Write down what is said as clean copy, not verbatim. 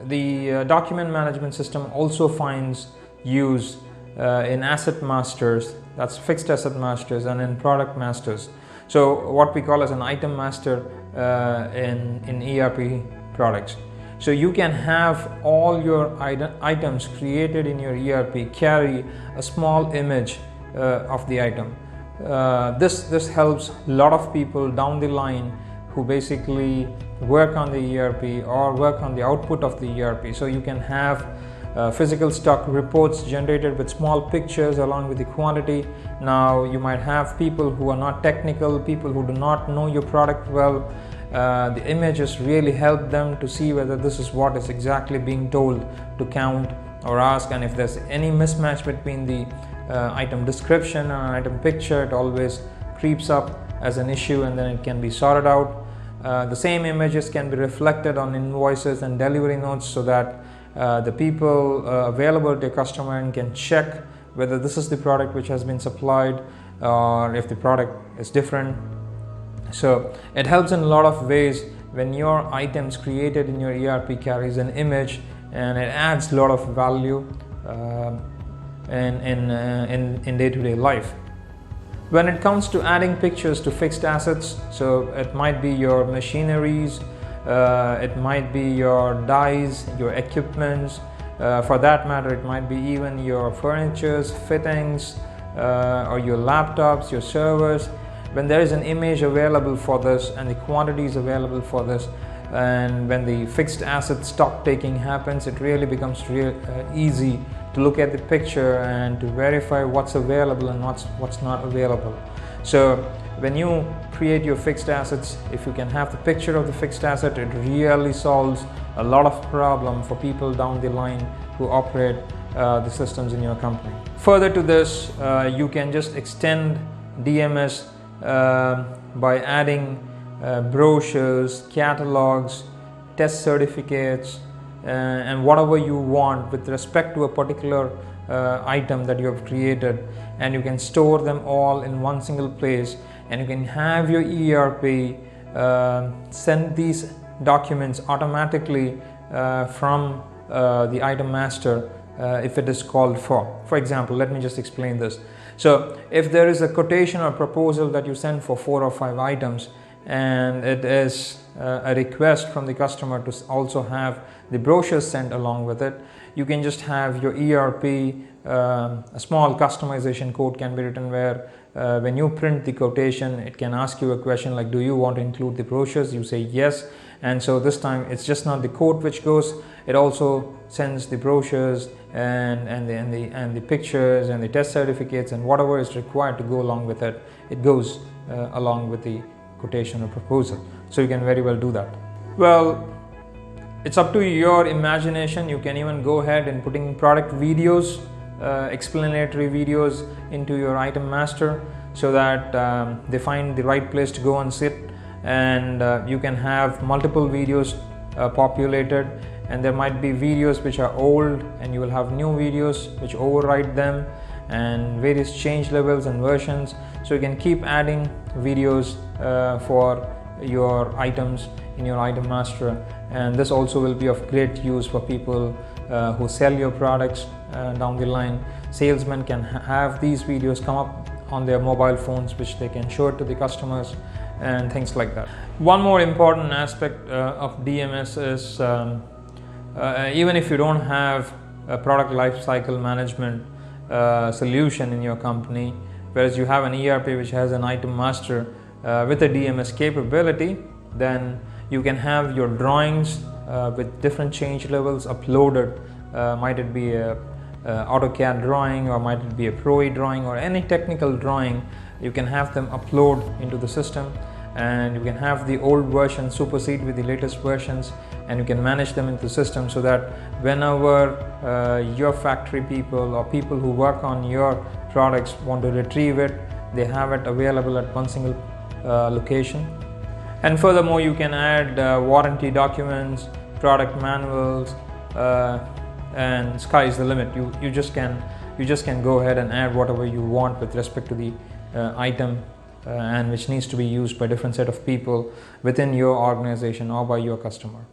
the document management system also finds use in asset masters, that's fixed asset masters, and in product masters. So what we call as an item master in ERP products. So you can have all your items created in your ERP carry a small image of the item. This helps a lot of people down the line who basically work on the ERP or work on the output of the ERP. So you can have physical stock reports generated with small pictures along with the quantity. Now you might have people who are not technical, people who do not know your product well. The images really help them to see whether this is what is exactly being told to count or ask, and if there's any mismatch between the item description and item picture, it always creeps up as an issue and then it can be sorted out. The same images can be reflected on invoices and delivery notes so that the people available to a customer and can check whether this is the product which has been supplied or if the product is different. So it helps in a lot of ways when your items created in your ERP carries an image, and it adds a lot of value in day-to-day life. When it comes to adding pictures to fixed assets, so it might be your machineries, it might be your dies, your equipments, for that matter it might be even your furnitures, fittings, or your laptops, your servers. When there is an image available for this and the quantities available for this, and when the fixed asset stock taking happens, it really becomes easy to look at the picture and to verify what's available and what's not available. So when you create your fixed assets, if you can have the picture of the fixed asset, it really solves a lot of problem for people down the line who operate the systems in your company. Further to this, you can just extend DMS by adding brochures, catalogs, test certificates, and whatever you want with respect to a particular item that you have created, and you can store them all in one single place, and you can have your ERP send these documents automatically from the item master if it is called for. For example, let me just explain this. So if there is a quotation or proposal that you send for 4 or 5 items, and it is a request from the customer to also have the brochures sent along with it, you can just have your ERP, a small customization code can be written where when you print the quotation, it can ask you a question like, do you want to include the brochures? You say yes, and so this time it's just not the quote which goes, it also sends the brochures and the pictures and the test certificates and whatever is required to go along with it. It goes along with the quotation or proposal. So you can very well do that. Well, it's up to your imagination. You can even go ahead and putting product videos, explanatory videos into your item master so that they find the right place to go and sit, and you can have multiple videos populated, and there might be videos which are old and you will have new videos which override them, and various change levels and versions. So you can keep adding videos for your items in your item master, and this also will be of great use for people who sell your products down the line. Salesmen can have these videos come up on their mobile phones which they can show it to the customers and things like that. One more important aspect of DMS is even if you don't have a product lifecycle management solution in your company, whereas you have an ERP which has an item master with a DMS capability, then you can have your drawings with different change levels uploaded. Might it be a AutoCAD drawing, or might it be a Pro drawing, or any technical drawing, you can have them upload into the system, and you can have the old version supersede with the latest versions, and you can manage them into the system so that whenever your factory people or people who work on your products want to retrieve it, they have it available at one single location. And furthermore, you can add warranty documents, product manuals, and sky's the limit. You just can go ahead and add whatever you want with respect to the item and which needs to be used by different set of people within your organization or by your customer.